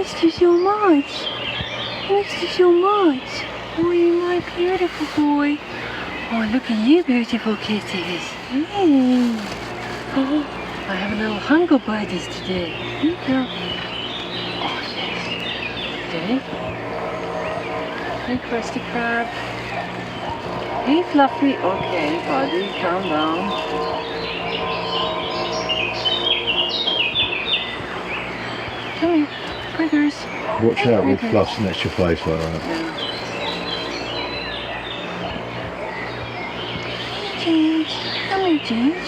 missed you so much. I missed you so much. Oh, you my beautiful boy. Oh, look at you, beautiful kitties. Hey. Oh, I have a little hunger buddies today. Here you go. Oh, yes. Okay. Hey, Krusty Krab. Hey, Fluffy. Okay, buddy, calm down. Come here, Priggers. Watch out with Fluff snatch your face like that. Change. Come here, Change.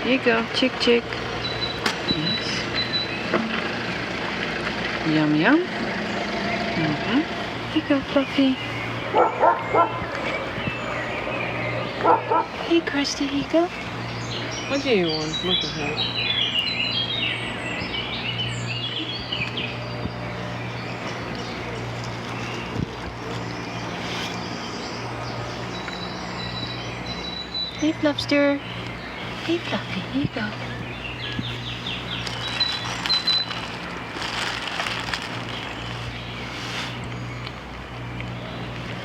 Here you go, chick chick. Yes. Yum yum. Here you go, Fluffy. Hey, Krusty, here you go. What do you want? Look at her. Hey, Fluffster. Hey, Fluffy, here you go.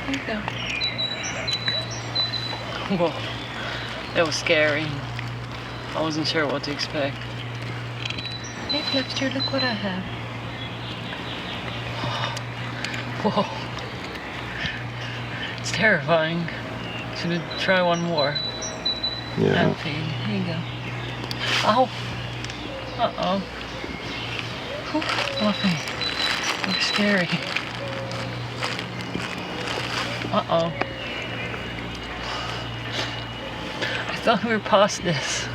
Here you go. Whoa, that was scary. I wasn't sure what to expect. Hey, Fluffster, look what I have. Whoa, it's terrifying. Should I try one more? Yeah. And feed. Here you go. Ow! Uh-oh. Fluffy. Looks scary. Uh-oh. I thought we were past this.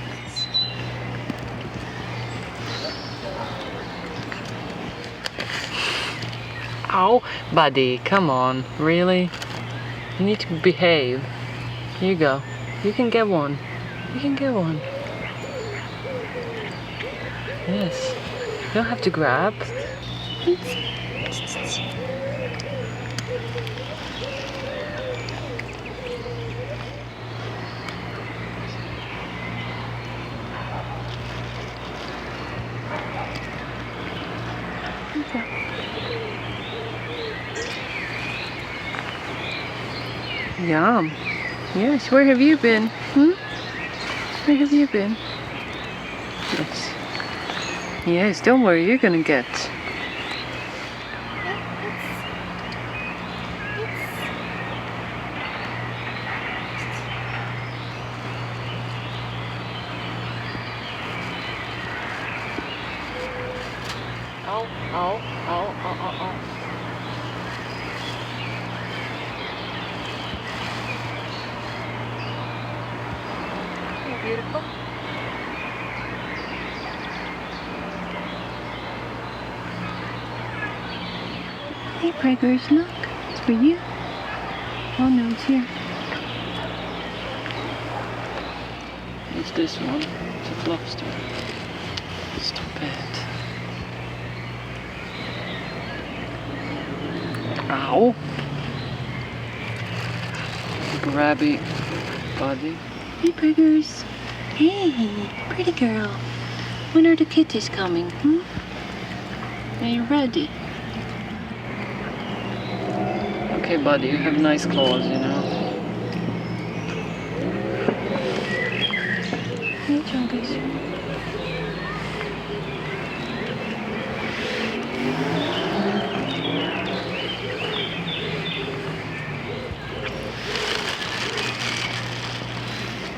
Ow! Buddy, come on. Really? You need to behave. Here you go. You can get one. You can get one. Yes. You don't have to grab. Yum. Yes, where have you been? Where have you been? Yes. Yes, don't worry, you're gonna get. Ow, ow, ow, ow, ow, ow. Beautiful. Hey, Priggers, look. It's for you. Oh no, it's here. It's this one. It's a Fluffster. Stop it. Ow. Grabby buddy. Hey, Priggers. Hey, pretty girl. When are the kitties coming? Are you ready? Okay, buddy, you have nice claws, you know. Hey, Chungus.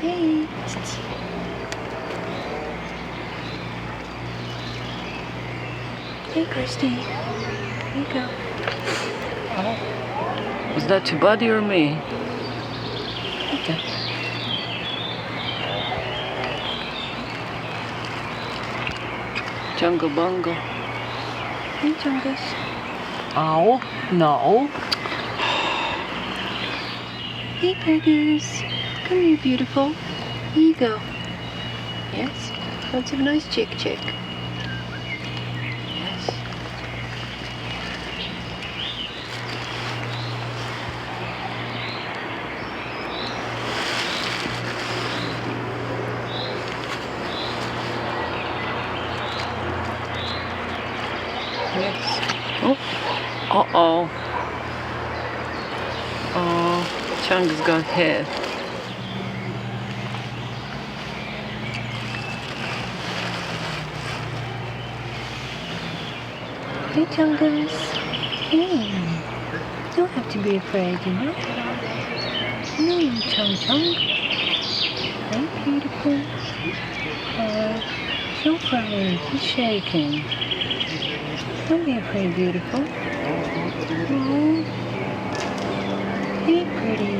Hey. Hey, Krusty. Here you go. Was that to Buddy or me? Okay. Jungle Bungle. Hey, Chungus. Ow. No. Hey, Priggers. Come here, beautiful. Here you go. Yes? Let's have a nice chick. Yes. Uh-oh. Oh, Chungus got hit. Hey, Chungus. Hey. Don't have to be afraid, you know? No, Chung Chung. Hey, beautiful. So afraid. He's shaking. Don't be afraid, beautiful. Oh. Hey, pretty.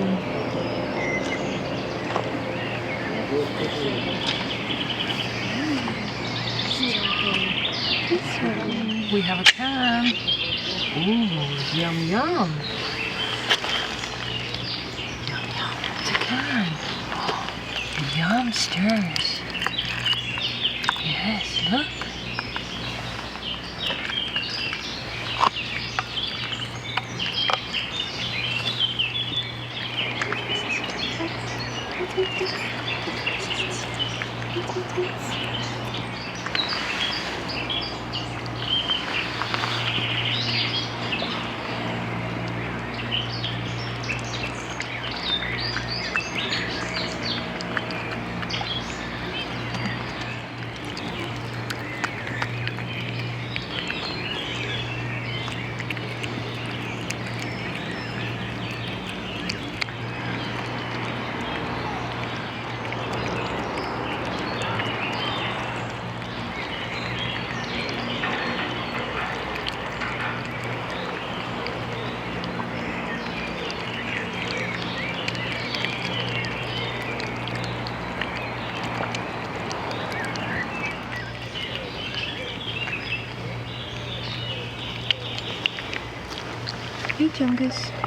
We have a can. Ooh, yum yum. Yum yum, it's a can. Yumsters. Yes, look. Hey, Chungus.